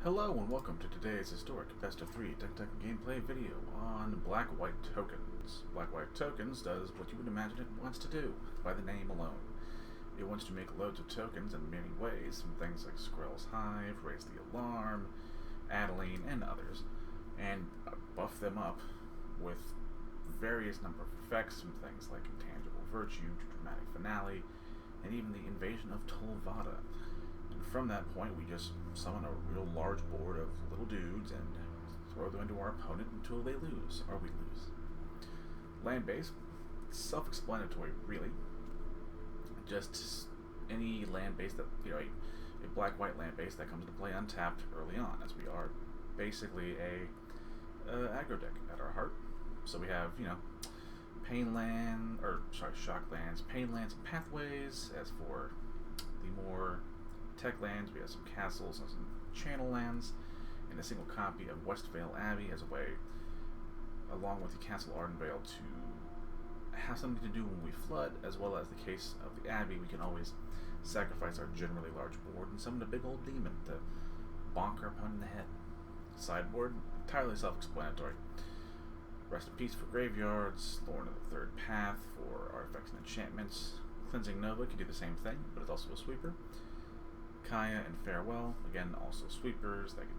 Hello and welcome to today's historic best of 3 deck gameplay video on Black-White Tokens. Black-White Tokens does what you would imagine it wants to do by the name alone. It wants to make loads of tokens in many ways, from things like Skrelv's Hive, Raise the Alarm, Adeline, and others, and buff them up with various number of effects from things like Intangible Virtue to Dramatic Finale, and even the Invasion of Tolvada. And from that point, we just summon a real large board of little dudes and throw them into our opponent until they lose, or we lose. Land base, self-explanatory, really. Just any land base that, a black-white land base that comes into play untapped early on, as we are basically a aggro deck at our heart. So we have, shock lands, pain lands, and pathways. As for the more tech lands, we have some castles and some channel lands, and a single copy of Westvale Abbey as a way, along with the Castle Ardenvale, to have something to do when we flood, as well as the case of the Abbey, we can always sacrifice our generally large board and summon a big old demon to bonk our opponent in the head. Sideboard, entirely self-explanatory. Rest in Peace for graveyards, Loran of the Third Path for artifacts and enchantments. Cleansing Nova can do the same thing, but it's also a sweeper. Kaya and Farewell, again, also sweepers. That can,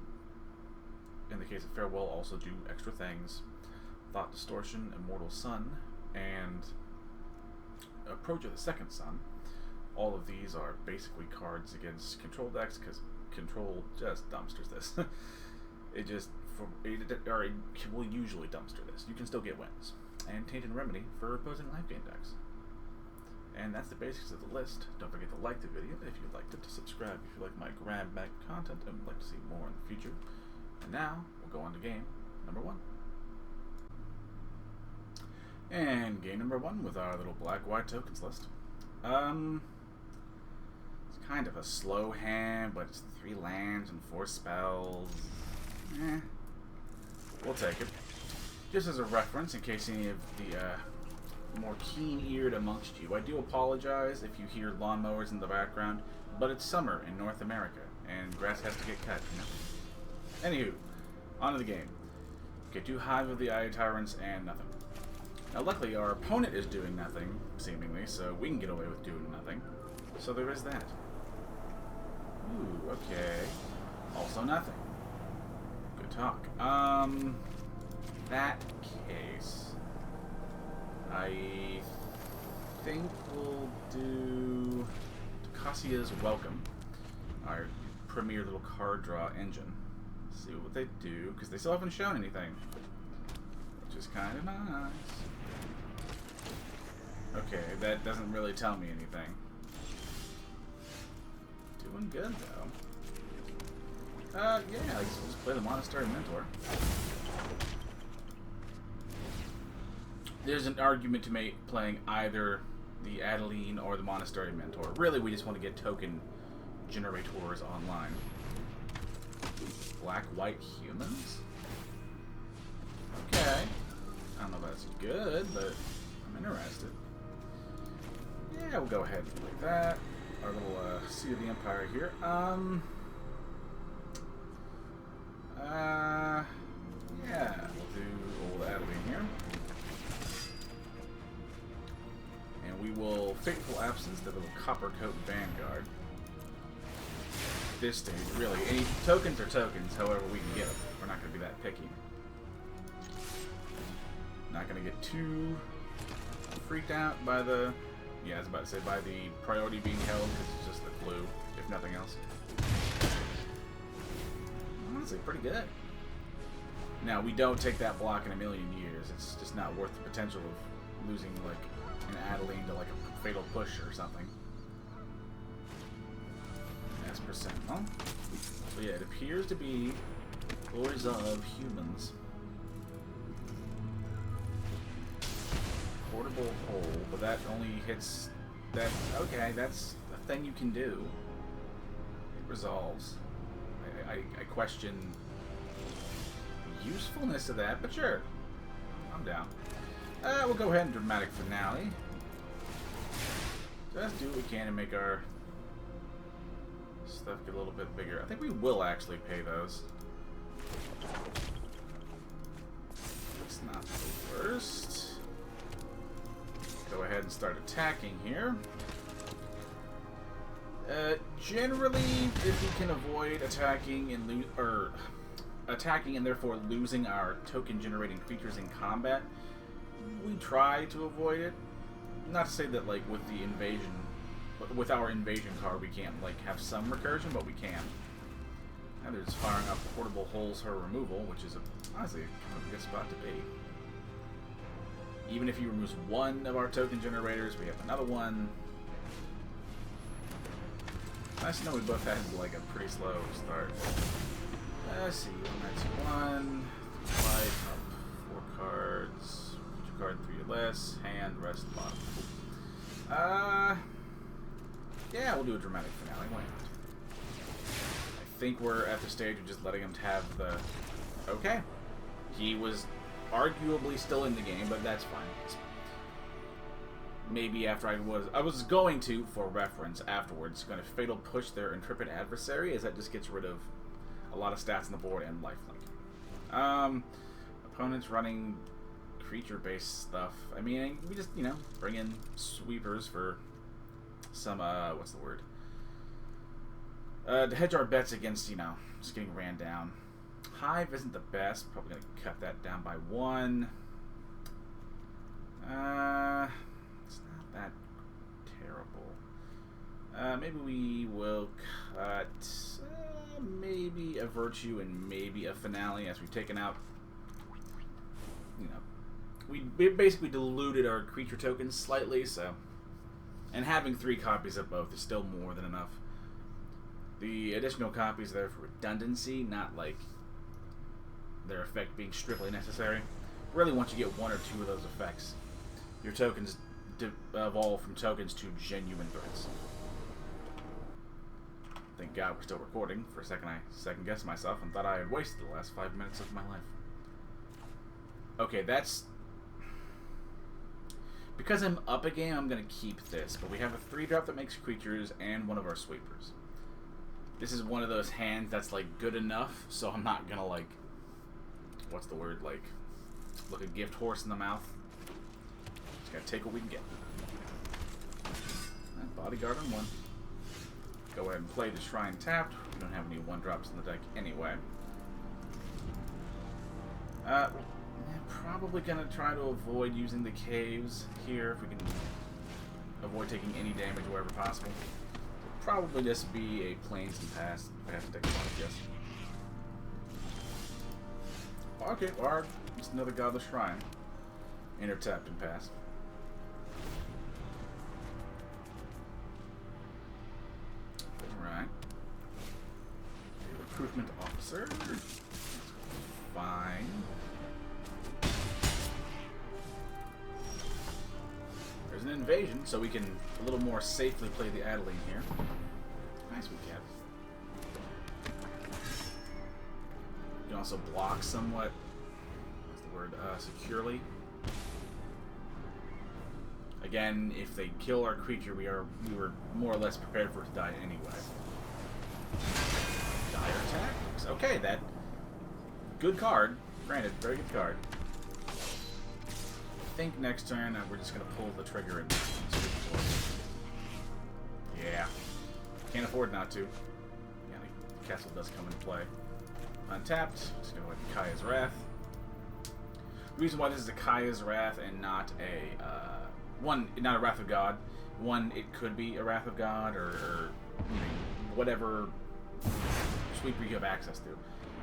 in the case of Farewell, also do extra things. Thought Distortion, Immortal Sun, and Approach of the Second Sun. All of these are basically cards against control decks, because control just dumpsters this. It will usually dumpster this. You can still get wins. And Tainted Remedy for opposing life gain decks. And that's the basics of the list. Don't forget to like the video if you liked it, to subscribe if you like my grab bag content and would like to see more in the future. And now, we'll go on to game number 1. And game number 1 with our little black-white tokens list. It's kind of a slow hand, but it's 3 lands and 4 spells. We'll take it. Just as a reference, in case any of the more keen-eared amongst you, I do apologize if you hear lawnmowers in the background, but it's summer in North America, and grass has to get cut, Anywho, on to the game. Get 2 Hive of the Eye Tyrants and nothing. Now luckily our opponent is doing nothing, seemingly, so we can get away with doing nothing. So there is that. Ooh, okay. Also nothing. Good talk. That case, I think we'll do Tocasia's Welcome, our premier little card draw engine. See what they do, because they still haven't shown anything, which is kind of nice. Okay, that doesn't really tell me anything. Doing good, though. Yeah, I guess we'll just play the Monastery Mentor. There's an argument to make playing either the Adeline or the Monastery Mentor. Really, we just want to get token generators online. Black-white humans? Okay. I don't know if that's good, but I'm interested. Yeah, we'll go ahead and play that. Our little Seat of the Empire here. Yeah, we'll do old Adeline here. And we will Fateful Absence, the little copper coat vanguard. At this stage, really, any tokens are tokens, however we can get them. We're not going to be that picky. Not going to get too freaked out by the, I was about to say, by the priority being held, because it's just the clue, if nothing else. Honestly, pretty good. Now, we don't take that block in a million years. It's just not worth the potential of losing, like, an Adeline to, like, a fatal push or something. As percent, huh? So, yeah, it appears to be Lords of Humans. Portable hole, but that only hits that. Okay, that's a thing you can do. It resolves. I question the usefulness of that, but sure, I'm down. We'll go ahead and Dramatic Finale. Just do what we can to make our stuff get a little bit bigger. I think we will actually pay those. That's not the worst. Go ahead and start attacking here. Generally, if we can avoid attacking and therefore losing our token-generating creatures in combat, we try to avoid it. Not to say that, like, with the invasion, with our invasion card, we can't, like, have some recursion, but we can. And they're just firing up portable holes for removal, which is honestly kind of a good spot to be. Even if he removes one of our token generators, we have another one. Nice to know we both had like a pretty slow start. Let's see, 1, 5, up 4 cards, put your card 3 or less, hand, rest, bottom. Yeah, we'll do a dramatic finale. Why not? I think we're at the stage of just letting him have the. Okay, he was arguably still in the game, but that's fine. Maybe after I was going to, for reference, afterwards, going to fatal push their intrepid adversary, as that just gets rid of a lot of stats on the board and lifelink. Opponents running creature-based stuff. I mean, we just, you know, bring in sweepers for some, what's the word? To hedge our bets against, you know, just getting ran down. Hive isn't the best. Probably going to cut that down by 1. It's not that terrible. Maybe we will cut maybe a Virtue and maybe a Finale, as we've taken out, you know, we basically diluted our creature tokens slightly, so, and having 3 copies of both is still more than enough. The additional copies are there for redundancy, not like their effect being strictly necessary. Really, once you get 1 or 2 of those effects, your tokens evolve from tokens to genuine threats. Thank God we're still recording. For a second I second-guessed myself and thought I had wasted the last 5 minutes of my life. Okay, that's... Because I'm up a game, I'm going to keep this. But we have a 3-drop that makes creatures and one of our sweepers. This is one of those hands that's, like, good enough, so I'm not going to, like... What's the word? Like, look a gift horse in the mouth. Just gotta take what we can get. Bodyguard on 1. Go ahead and play the Shrine tapped. We don't have any 1-drops in the deck anyway. Probably gonna try to avoid using the caves here if we can avoid taking any damage wherever possible. Probably just be a plains and pass. I have to take a lot of guess. Okay, or just another Godless Shrine. Enter, tapped, and pass. Alright. Recruitment officer. Fine. There's an invasion, so we can a little more safely play the Adeline here. Nice we can. You can also block somewhat, what's the word, securely. Again, if they kill our creature, we were more or less prepared for it to die anyway. Dire Tactics. Okay, that good card. Granted, very good card. I think next turn we're just gonna pull the trigger and yeah, can't afford not to. Yeah, the castle does come into play. Untapped. Just gonna go with Kaya's Wrath. The reason why this is a Kaya's Wrath and not a not a Wrath of God. One, it could be a Wrath of God or you know, whatever sweeper you have access to.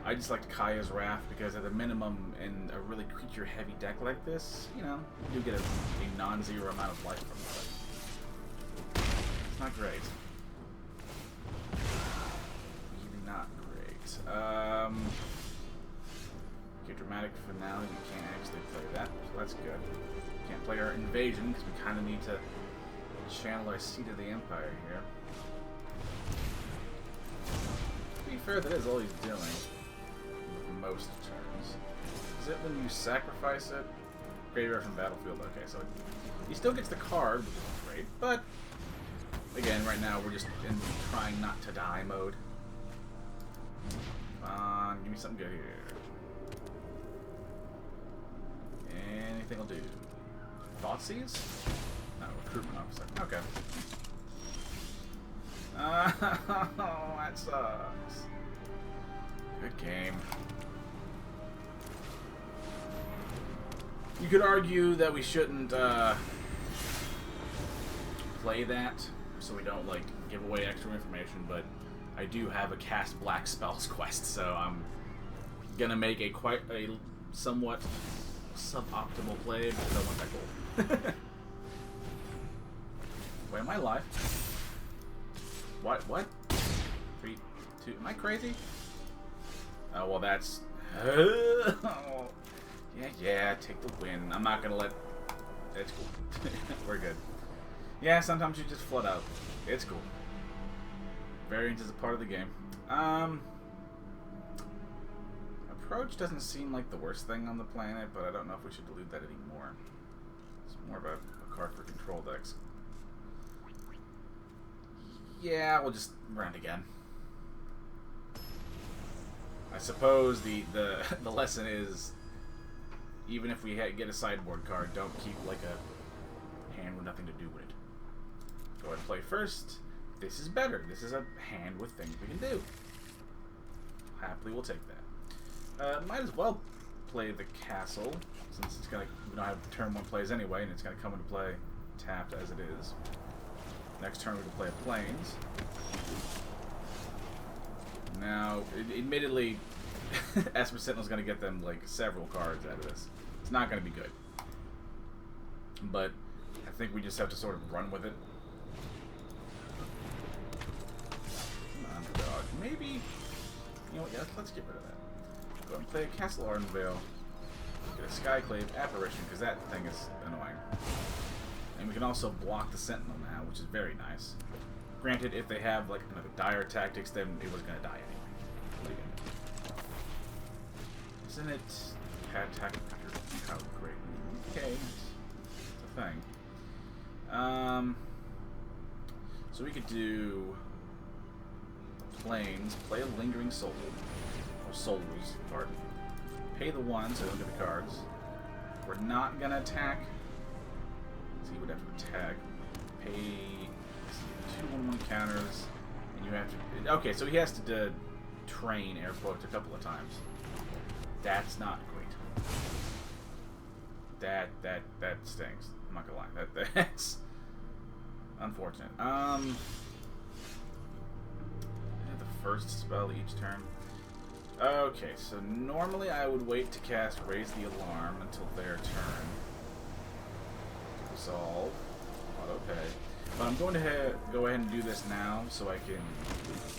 I just liked Kaya's Wrath because at the minimum in a really creature-heavy deck like this, you know, you do get a non-zero amount of life from it. It's not great. Really not great. Okay, Dramatic Finale, we can't actually play that, so that's good. Can't play our Invasion because we kind of need to channel our Seat of the Empire here. To be fair, that is all he's doing. Most turns. Is it when you sacrifice it? Graveyard from battlefield. Okay, so he still gets the card, which is great, but again, right now we're just in trying not to die mode. Come on, give me something good here. Anything will do. Thoughtseize? No, recruitment officer. Okay. Oh, that sucks. Good game. You could argue that we shouldn't play that so we don't like give away extra information, but I do have a cast black spells quest, so I'm gonna make a somewhat suboptimal play because I want that gold. Wait, am I alive? What? 3, 2. Am I crazy? Oh well, that's. Yeah. Take the win. I'm not gonna let. It's cool. We're good. Yeah, sometimes you just flood out. It's cool. Variance is a part of the game. Approach doesn't seem like the worst thing on the planet, but I don't know if we should dilute that anymore. It's more of a card for control decks. Yeah, we'll just run again. I suppose the lesson is, even if we get a sideboard card, don't keep like a hand with nothing to do with it. Go ahead and play first. This is better. This is a hand with things we can do. Happily, we'll take that. Might as well play the castle, since it's gonna, we don't have turn 1 plays anyway, and it's gonna come into play tapped as it is. Next turn we can play plains. Now, admittedly, Esper Sentinel's gonna get them like several cards out of this. It's not gonna be good, but I think we just have to sort of run with it. Underdog. Maybe, you know what, yeah, let's get rid of that. Go ahead and play a Castle Ardenvale. Get a Skyclave Apparition, because that thing is annoying. And we can also block the Sentinel now, which is very nice. Granted, if they have like another dire tactics, then it was going to die anyway. Isn't it? Attack how great. Okay, it's a thing. So we could do plains, play a Lingering Soul, or Souls, pardon. Pay the 1, so we don't get the cards. We're not gonna attack. So he would have to attack. Pay 2/1 counters, and you have to. Okay, so he has to train air quotes a couple of times. That's not great. That stings. I'm not gonna lie. That's unfortunate. The first spell each turn. Okay, so normally I would wait to cast Raise the Alarm until their turn. Resolve. Okay. But I'm going to go ahead and do this now so I can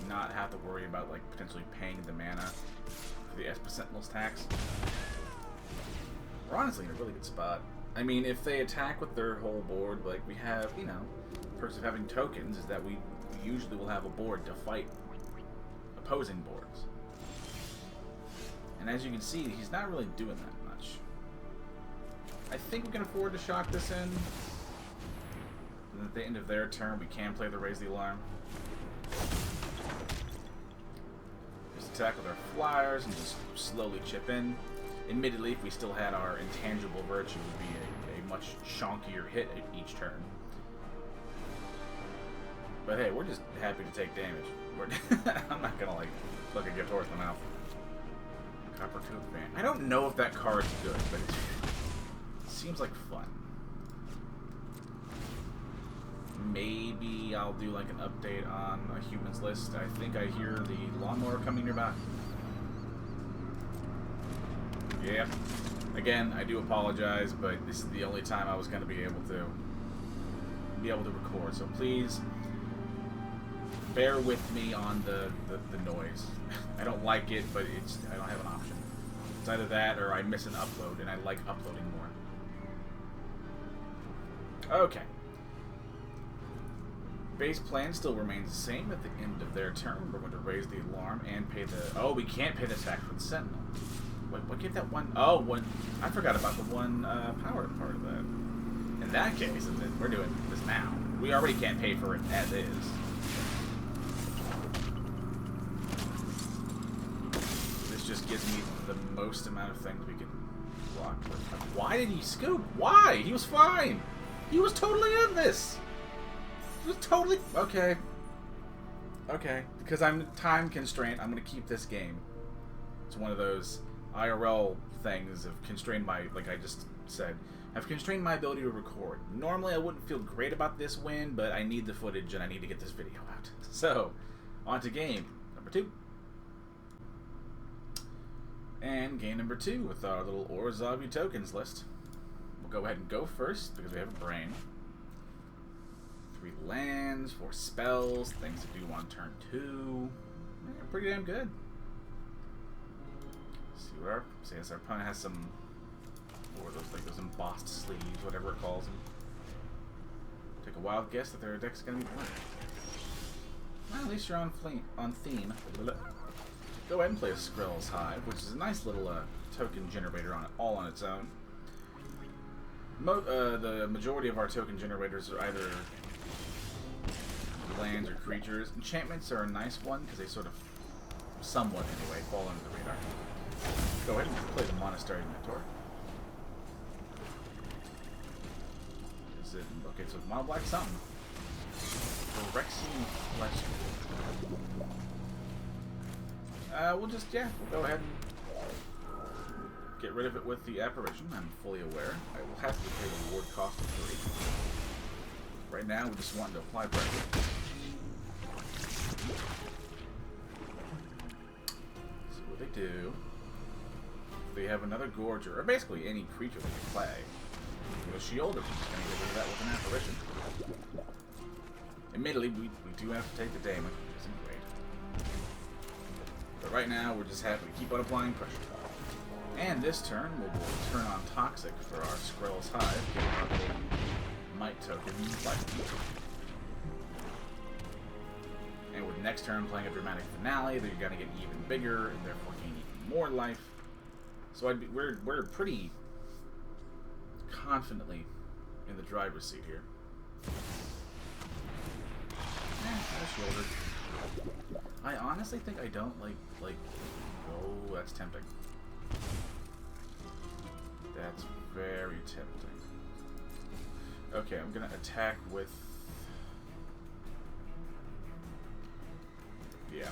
not have to worry about like potentially paying the mana for the Esper Sentinel's tax. We're honestly in a really good spot. I mean, if they attack with their whole board, like we have, you know, the perks of having tokens is that we usually will have a board to fight opposing boards. And as you can see, he's not really doing that much. I think we can afford to shock this in. And at the end of their turn, we can play the Raise the Alarm. Just attack with our flyers and just slowly chip in. Admittedly, if we still had our Intangible Virtue, it would be a much chonkier hit at each turn. But hey, we're just happy to take damage. I'm not gonna like look a gift horse in the mouth. Copper Tooth Fan. I don't know if that card's good, but it seems like fun. Maybe I'll do like an update on a humans list. I think I hear the lawnmower coming nearby. Yeah. Again, I do apologize, but this is the only time I was going to be able to record. So please bear with me on the noise. I don't like it, but I don't have an option. It's either that or I miss an upload, and I like uploading more. Okay. Base plan still remains the same. At the end of their turn, we're going to raise the alarm and pay the... Oh, we can't pay the tax for the Sentinel. Wait, what gave that one? Oh, one... I forgot about the one power part of that. In that case, we're doing this now. We already can't pay for it as is. This just gives me the most amount of things we can block with. Why did he scoop? Why? He was fine! He was totally in this! He was totally... Okay. Okay. Because I'm time constrained, I'm going to keep this game. It's one of those IRL things of constrained my... Like I just said. I've constrained my ability to record. Normally I wouldn't feel great about this win, but I need the footage and I need to get this video out. So, on to game number 2. And game number 2 with our little Orzhov tokens list. We'll go ahead and go first because we have a brain. 3 lands, 4 spells, things to do on turn 2. Yeah, pretty damn good. Let's see what our... See, our opponent has some... Or those, like those embossed sleeves, whatever it calls them. Take a wild guess that their deck's gonna be black. Well, at least you're on theme. Go ahead and play a Skrelv's Hive, which is a nice little token generator all on its own. The majority of our token generators are either lands or creatures. Enchantments are a nice one because they sort of, somewhat anyway, fall under the radar. Go ahead and play the Monastery Mentor. Okay, so mono black something. Phyrexian Flesh. We'll just, yeah, we'll go ahead and get rid of it with the apparition. I'm fully aware. I will have to pay the reward cost of 3. Right now, we just want to apply pressure. See what they do. If they have another Gorger, or basically any creature they can play. With a shield, we're just going to get rid of that with an apparition. Admittedly, we do have to take the damage, which isn't great. But right now, we're just happy to keep on applying pressure. And this turn, we'll turn on Toxic for our Skrelv's Hive, get our little Might token, and with next turn playing a Dramatic Finale, they're going to get even bigger, and therefore gain even more life. So we're pretty... confidently in the driver's seat here. Shoulder. I honestly think I don't like. Oh, that's tempting. That's very tempting. Okay, I'm gonna attack with. Yeah.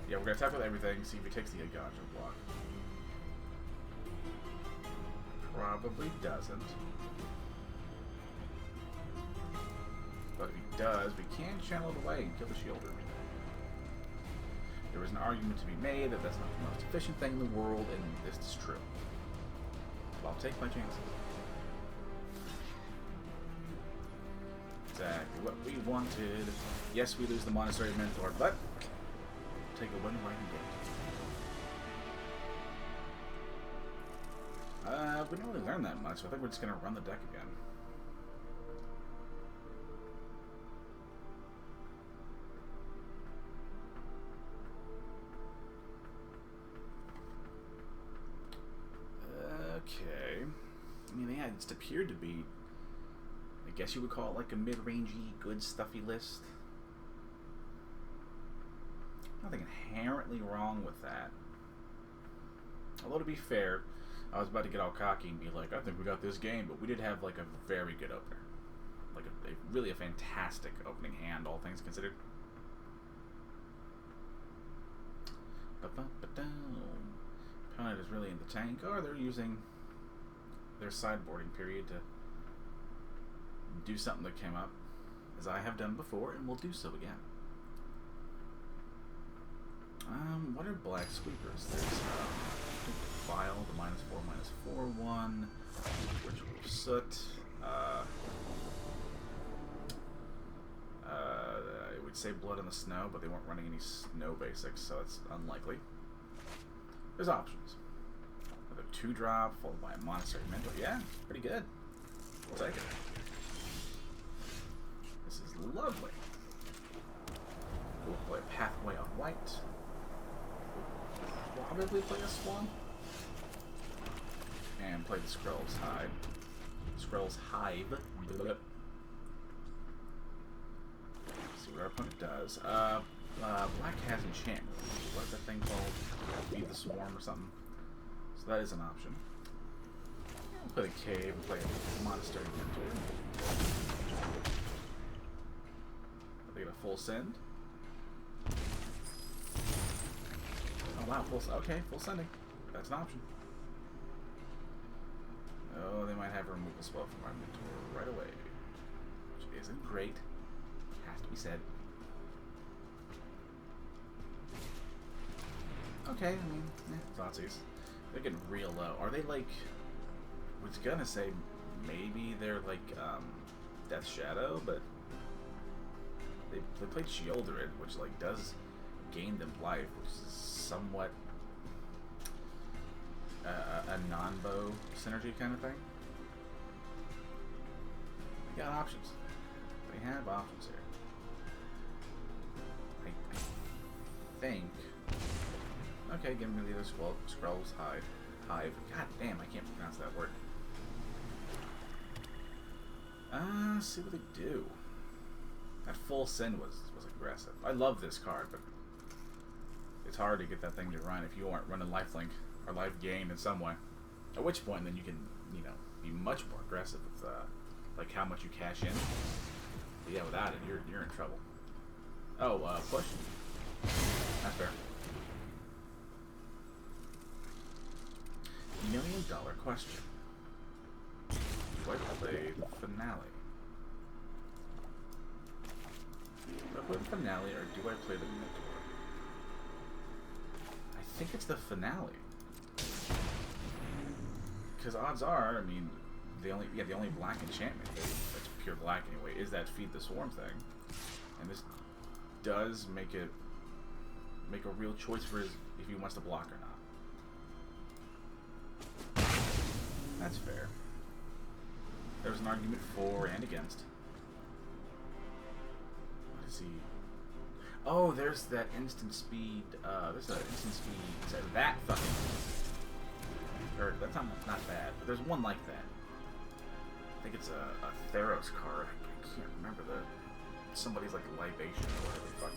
Yeah, we're gonna attack with everything. See if he takes the Eiganjo block. Probably doesn't. But if he does, we can channel it away and kill the shielder. There is an argument to be made that that's not the most efficient thing in the world, and this is true. But I'll take my chances. Exactly what we wanted. Yes, we lose the Monastery Mentor, but take a win right and get. We didn't really learn that much, so I think we're just going to run the deck again. Okay. I mean, yeah, it just appeared to be, I guess you would call it like a mid-rangey, good stuffy list. Nothing inherently wrong with that. Although, to be fair, I was about to get all cocky and be like, I think we got this game, but we did have like a very good opener. Like really a fantastic opening hand, all things considered. Opponent is really in the tank, or they're using their sideboarding period to do something that came up, as I have done before, and will do so again. What are black sweepers? There's File, the -4/-4/1, Ritual of Soot. I would say Blood in the Snow, but they weren't running any snow basics, so it's unlikely. There's options. Another 2-drop, followed by a Monastery Mentor. Yeah, pretty good. We'll take it. This is lovely. We'll play a Pathway on white. We'll probably play a Swamp. And play the Skrelv's Hive. Skrelv's Hive. Let's see what our opponent does. Black has enchantment. What's that thing called? Feed the Swarm or something. So that is an option. We'll play the Cave and play a Monastery Mentor. They get a full send. Oh wow, okay, full sending. That's an option. Oh, they might have a removal spell from our Mentor right away. Which isn't great. Has to be said. Okay, I mean, Thoughtseize. They're getting real low. Are they like... I was gonna say maybe they're like Death Shadow, but they played Sheoldred, which like does gain them life, which is somewhat a non-bow synergy kind of thing. They got options. They have options here. I think. Okay, give me the other Skrelv's Hive. God damn, I can't pronounce that word. See what they do. That full send was aggressive. I love this card, but it's hard to get that thing to run if you aren't running lifelink or life gain in some way. At which point, then you can, you know, be much more aggressive with like how much you cash in. But yeah, without it, you're in trouble. Oh, push. That's fair. $1 million question. Do I play the finale? Do I play the finale or do I play the Mentor? I think it's the finale. Because odds are, I mean, the only black enchantment that's pure black anyway is that Feed the Swarm thing, and this does make a real choice for if he wants to block or not. That's fair. There's an argument for and against. What is he? Oh, there's that instant speed. There's that instant speed. Is that fucking? Or that's not bad. But there's one like that. I think it's a Theros card. I can't remember somebody's like libation or whatever the fuck.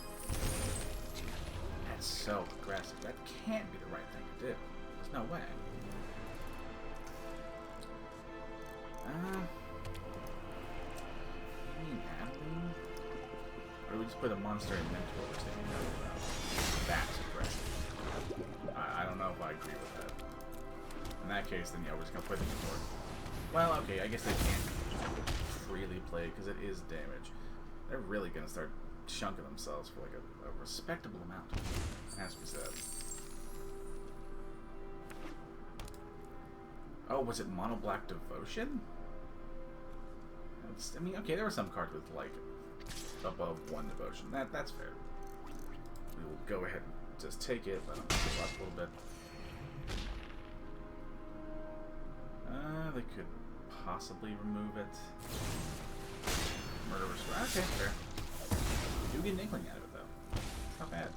That's so aggressive. That can't be the right thing to do. There's no way. Adeline? Or do we just play the Monastery Mentor, which they know about? That's aggressive. I don't know if I agree with that. In that case, then yeah, we're just gonna play the Mentor. Well, okay, I guess they can't freely play because it is damage. They're really gonna start chunking themselves for like a respectable amount. It has to be said. Oh, was it Mono Black Devotion? I mean, okay, there were some cards with like above 1 devotion. That's fair. We will go ahead and just take it. Let them give up a little bit. They could possibly remove it. Murderous. Okay, fair. We do get an inkling out of it though. It's not bad.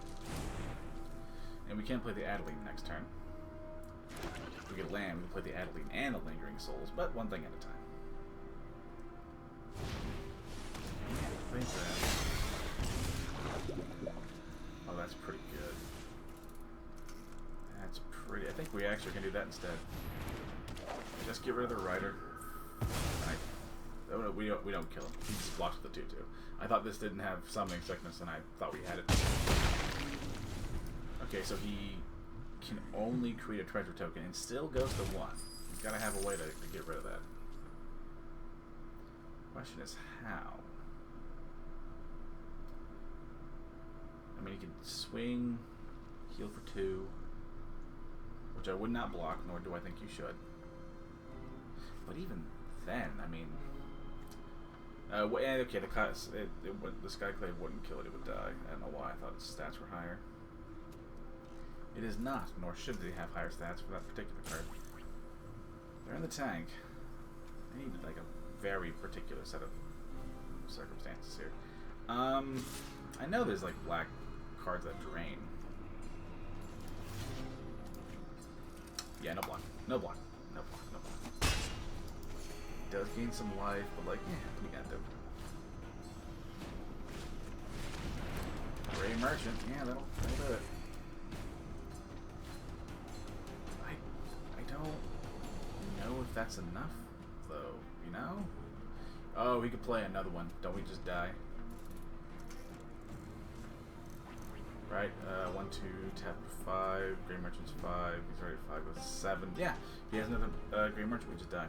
And we can play the Adeline next turn. If we get land, we can play the Adeline and the Lingering Souls, but one thing at a time. Oh, that's pretty good. That's pretty. I think we actually can do that instead. Just get rid of the Rider. Oh, no, we don't kill him. He just blocks with the 2/2. I thought this didn't have Summoning Sickness, and I thought we had it. Okay, so he can only create a treasure token and still goes to 1. He's got to have a way to get rid of that. Question is how. I mean, he could swing, heal for 2, which I would not block, nor do I think you should. But even then, I mean, okay, the Skyclave wouldn't kill it; it would die. I don't know why. I thought its stats were higher. It is not, nor should they have higher stats for that particular card. They're in the tank. They need like a very particular set of circumstances here. I know there's like black cards that drain. Yeah, no block. No block. No block. No block. He does gain some life, but like, yeah, what do you got there? Gray Merchant, yeah, that'll do it. I don't know if that's enough, though, you know? Oh, we could play another one. Don't we just die? Right, 1, 2, tap 5, Grey Merchant's 5, he's already 5 with 7. Yeah, if he has another Grey Merchant, we just die.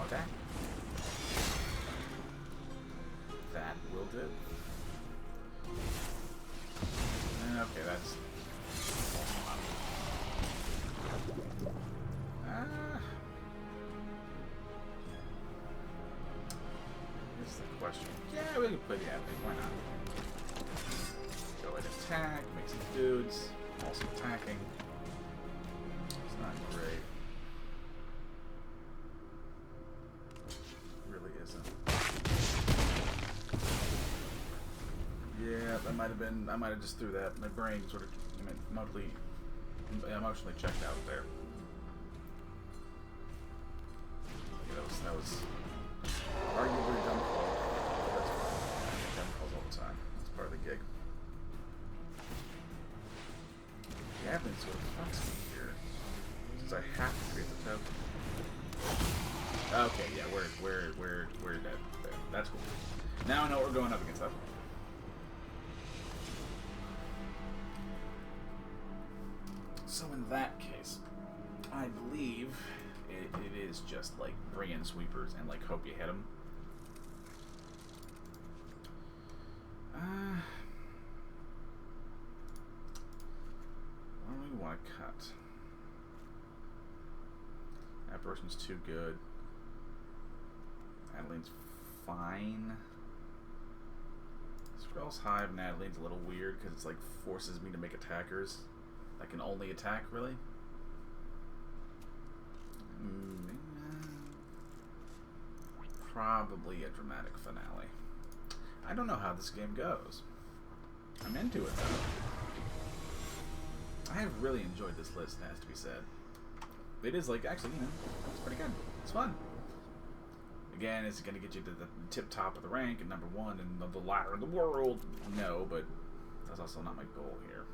Attack. That will do. Okay, that's... Here's the question. Yeah, we can play the Abbey. Why not? Go ahead and attack, make some dudes. Also attacking. It's not great. Really isn't. Yeah, that might have been. I might have just threw that. My brain sort of emotionally checked out there. Yeah, that was arguably a dumb call. That's fine. I make dumb calls all the time. That's part of the gig. The admin sort of fucks me here, since I have to create the token. Okay, yeah, we're dead. There. That's cool. Now I know what we're going up against. That. So in that case, I believe it is just like bring in sweepers and like hope you hit them. What do we want to cut? Apparition's too good. Adeline's fine. Skrelv's Hive and Adeline's a little weird because it's like forces me to make attackers that can only attack, really. Probably a dramatic finale. I don't know how this game goes. I'm into it though. I have really enjoyed this list, it has to be said. It is like, actually, you know, it's pretty good. It's fun. Again, is it going to get you to the tip top of the rank at number 1 and the ladder of the world? No, but that's also not my goal here.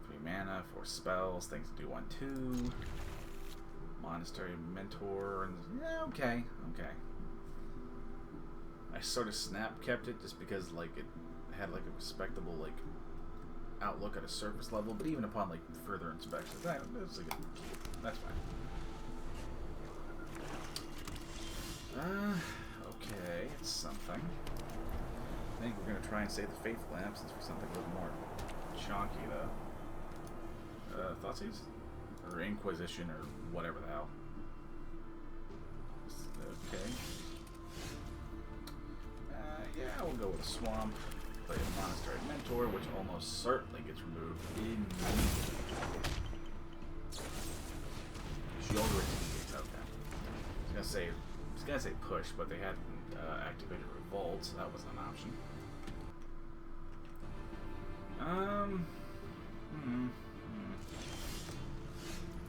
3 mana, 4 spells, things to do 1/2. Monastery Mentor, and yeah, okay. I sort of kept it just because like it had like a respectable like outlook at a surface level, but even upon like further inspection, that's a good. That's fine. Okay, it's something. I think we're gonna try and save the Fateful Absence for something a little more chonky though. Thoughtseize? Or Inquisition, or whatever the hell. Okay. Yeah, we'll go with a Swamp. Play a Monastery Mentor, which almost certainly gets removed immediately. Shieldred. Okay. I was gonna say push, but they hadn't activated Revolt, so that wasn't an option.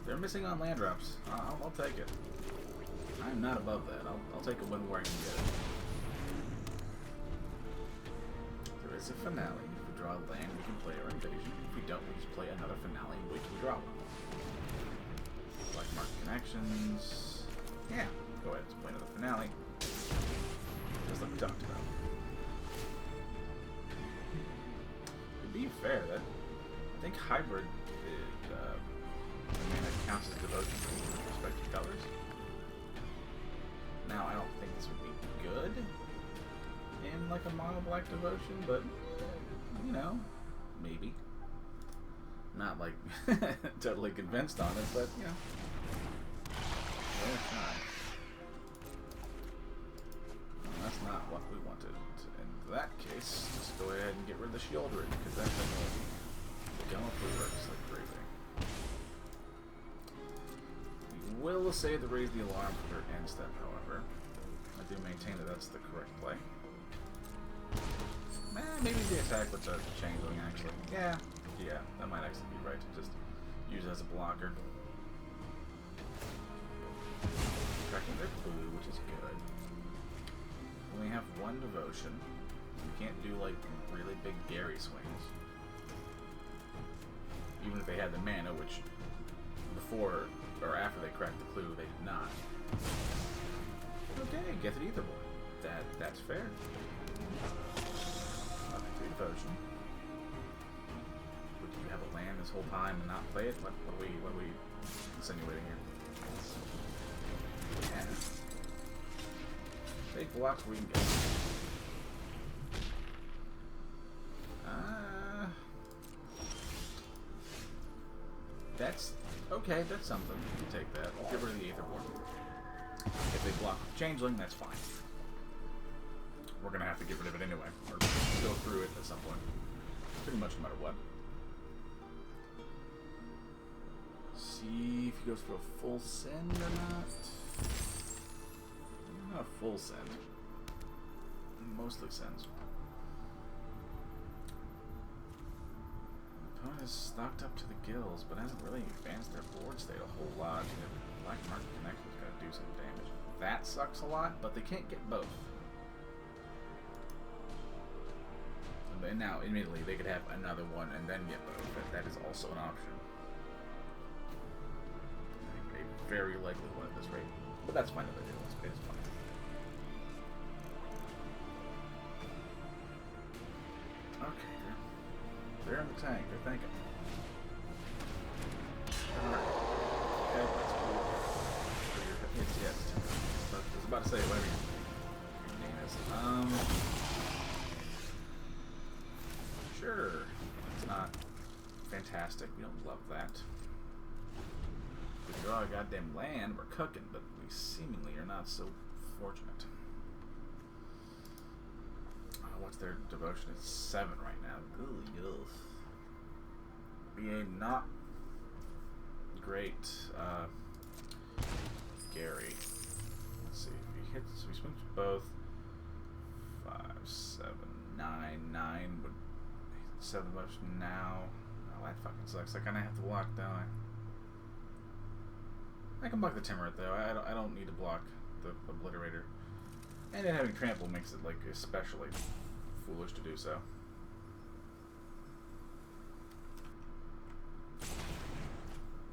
They're missing on land drops. I'll take it. I'm not above that. I'll take a win where I can get it. There is a finale. If we draw a land, we can play our invasion. If we don't, we just play another finale and wait till we draw one. Black market connections. Yeah, go ahead. Let's play another finale. Just like we talked about. To be fair, I think hybrid it counts as devotion with respect to colors. Now, I don't think this would be good in like a mono black devotion, but you know, maybe. Not like totally convinced on it, but you know. Well, that's not what we wanted. In that case, just go ahead and get rid of the Shieldred, because that thing will be going through works like crazy. We will say to raise the alarm for their end step, however. I do maintain that that's the correct play. Maybe the attack with the Changeling, actually. Yeah, that might actually be right to just use it as a blocker. tracking their clue, which is good. We only have one devotion. We can't do like really big Gary swings. Even if they had the mana, which before or after they cracked the clue, they did not. Okay, get it either way. That's fair. Free devotion. Would you have a land this whole time and not play it? What are we insinuating here? Yeah. Take blocks where you can get. That's okay. That's something. You can take that. We'll get rid of the Aetherborn. If they block with Changeling, that's fine. We're gonna have to get rid of it anyway, or go through it at some point. Pretty much no matter what. See if he goes for a full send or not. Not a full send. Mostly sends. Opponent is stocked up to the gills, but hasn't really advanced their board state a whole lot. You know, Black Market Connection's gotta do some damage. That sucks a lot, but they can't get both. And now, admittedly, they could have another one and then get both. That is also an option. A very likely one at this rate. But that's fine if they do. It's fine. Okay, they're in the tank. They're thinking. Alright. Okay, that's cool. Yes. I was about to say whatever your name is. Sure. It's not fantastic. We don't love that. We draw a goddamn land, we're cooking, but we seemingly are not so fortunate. What's their devotion? It's 7 right now. Good. BA not great. Gary. Let's see. If he hits, so he swings both. 5, 7, 9, 9 would 7 devotion now. Oh, that fucking sucks. I kinda have to block, don't I? I can block the Timorite though. I don't need to block the Obliterator. And then having trample makes it like especially foolish to do so.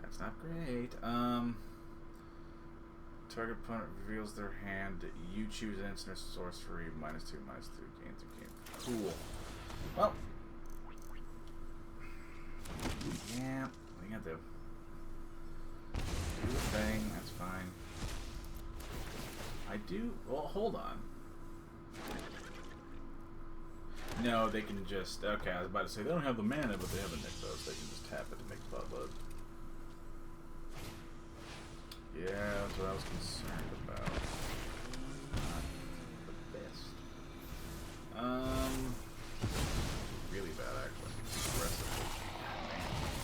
That's not great. Target opponent reveals their hand. You choose an instant or sorcery. -2/-2. Gain 2 gain. Cool. Well. Yeah. What are you gonna do? Do the thing. That's fine. I do. Well, hold on. No, they can just. Okay, I was about to say they don't have the mana, but they have a Nykthos. They can just tap it to make Bloodload. Yeah, that's what I was concerned about. Not the best. Really bad, actually. Aggressive.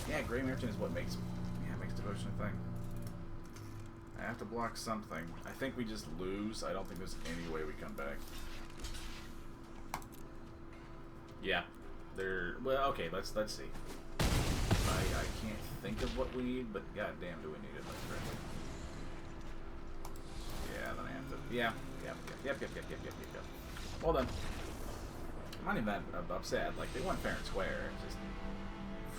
Yeah, Grey Merchant is what makes Devotion a thing. I have to block something. I think we just lose. I don't think there's any way we come back. Yeah. Well, okay, let's see. I can't think of what we need, but goddamn do we need it, my friend. Yeah, then I have to. Yeah. Yep. Well done. I'm not even that upset. Like, they went fair and square. It's just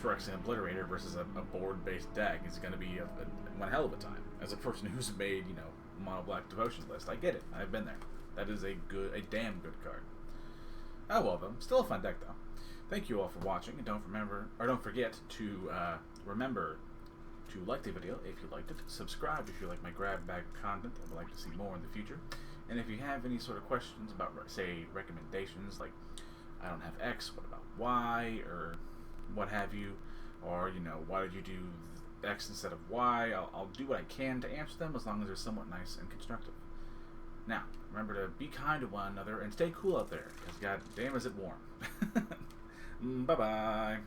Phyrexian Obliterator versus a board-based deck is going to be one hell of a time. As a person who's made, mono black devotion list, I get it. I've been there. That is a damn good card. Oh well, though. Still a fun deck, though. Thank you all for watching, and don't forget to remember to like the video if you liked it, subscribe if you like my grab bag of content and would like to see more in the future, and if you have any sort of questions about, say, recommendations, like, I don't have X, what about Y, or what have you, or, why did you do X instead of Y, I'll do what I can to answer them as long as they're somewhat nice and constructive. Now, remember to be kind to one another and stay cool out there, because god damn is it warm. Bye-bye.